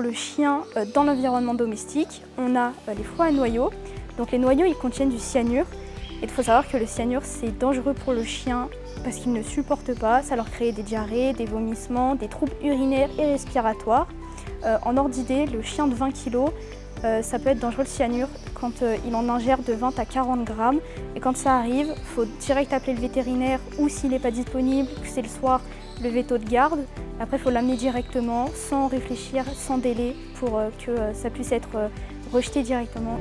le chien dans l'environnement domestique, on a les foins à noyaux. Donc les noyaux, ils contiennent du cyanure. Et il faut savoir que le cyanure, c'est dangereux pour le chien parce qu'il ne supporte pas. Ça leur crée des diarrhées, des vomissements, des troubles urinaires et respiratoires. En ordre d'idée, le chien de 20 kg, ça peut être dangereux le cyanure quand il en ingère de 20 à 40 grammes. Et quand ça arrive, il faut direct appeler le vétérinaire ou s'il n'est pas disponible, que c'est le soir, le véto de garde. Après, il faut l'amener directement, sans réfléchir, sans délai, pour que ça puisse être rejeté directement.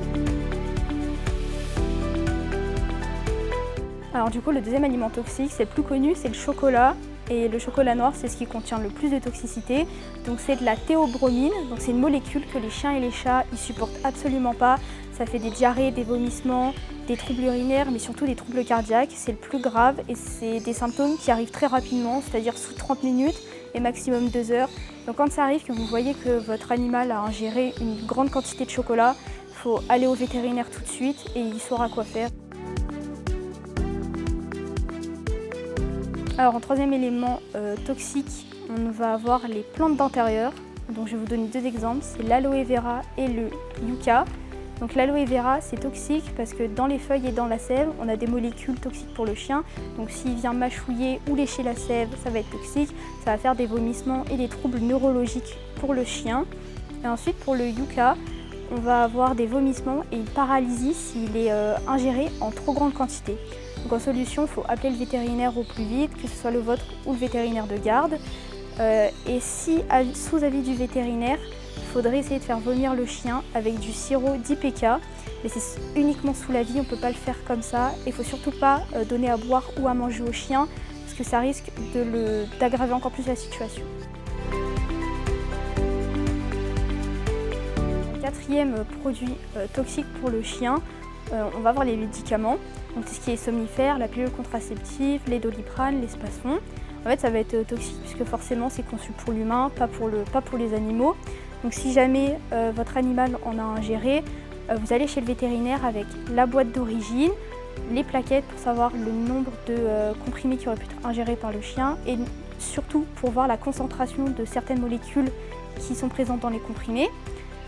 Alors du coup, le deuxième aliment toxique, c'est le plus connu, c'est le chocolat. Et le chocolat noir, c'est ce qui contient le plus de toxicité. Donc c'est de la théobromine, donc c'est une molécule que les chiens et les chats, ils supportent absolument pas. Ça fait des diarrhées, des vomissements, des troubles urinaires, mais surtout des troubles cardiaques. C'est le plus grave et c'est des symptômes qui arrivent très rapidement, c'est-à-dire sous 30 minutes et maximum 2 heures. Donc quand ça arrive, que vous voyez que votre animal a ingéré une grande quantité de chocolat, il faut aller au vétérinaire tout de suite et il saura quoi faire. Alors en troisième élément toxique, on va avoir les plantes d'intérieur. Donc je vais vous donner deux exemples, c'est l'aloe vera et le yucca. Donc l'aloe vera, c'est toxique parce que dans les feuilles et dans la sève, on a des molécules toxiques pour le chien. Donc s'il vient mâchouiller ou lécher la sève, ça va être toxique. Ça va faire des vomissements et des troubles neurologiques pour le chien. Et ensuite pour le yucca, on va avoir des vomissements et une paralysie s'il est ingéré en trop grande quantité. Donc en solution, il faut appeler le vétérinaire au plus vite, que ce soit le vôtre ou le vétérinaire de garde. Et si, sous avis du vétérinaire, il faudrait essayer de faire vomir le chien avec du sirop d'IPK. Mais c'est uniquement sous l'avis, on ne peut pas le faire comme ça. Il ne faut surtout pas donner à boire ou à manger au chien, parce que ça risque d'aggraver encore plus la situation. Quatrième produit toxique pour le chien, on va avoir les médicaments. Donc tout ce qui est somnifère, la pilule contraceptive, les Doliprane, les Spasfon. En fait, ça va être toxique puisque forcément c'est conçu pour l'humain, pas pour les animaux. Donc si jamais votre animal en a ingéré, vous allez chez le vétérinaire avec la boîte d'origine, les plaquettes pour savoir le nombre de comprimés qui auraient pu être ingérés par le chien et surtout pour voir la concentration de certaines molécules qui sont présentes dans les comprimés.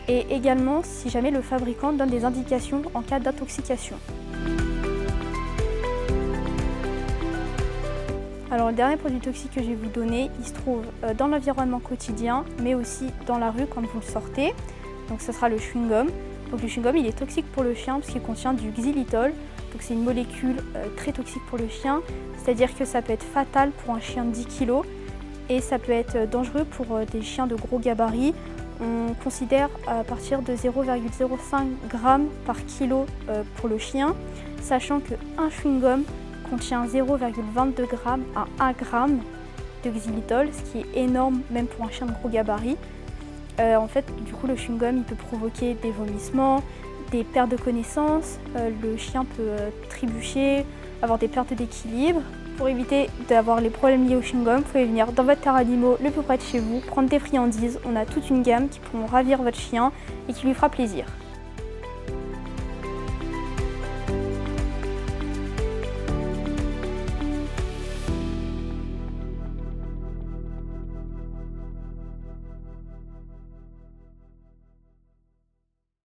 Et également si jamais le fabricant donne des indications en cas d'intoxication. Alors le dernier produit toxique que je vais vous donner, il se trouve dans l'environnement quotidien, mais aussi dans la rue quand vous le sortez. Donc ce sera le chewing-gum. Donc le chewing-gum, il est toxique pour le chien parce qu'il contient du xylitol. Donc c'est une molécule très toxique pour le chien, c'est-à-dire que ça peut être fatal pour un chien de 10 kg et ça peut être dangereux pour des chiens de gros gabarit. On considère à partir de 0,05 g par kilo pour le chien, sachant qu'un chewing-gum contient 0,22 g à 1 g de xylitol, ce qui est énorme même pour un chien de gros gabarit. En fait, du coup, le chewing-gum il peut provoquer des vomissements, des pertes de connaissance, le chien peut trébucher, avoir des pertes d'équilibre. Pour éviter d'avoir les problèmes liés au chewing-gum, vous pouvez venir dans votre terre animaux le plus près de chez vous, prendre des friandises. On a toute une gamme qui pourront ravir votre chien et qui lui fera plaisir.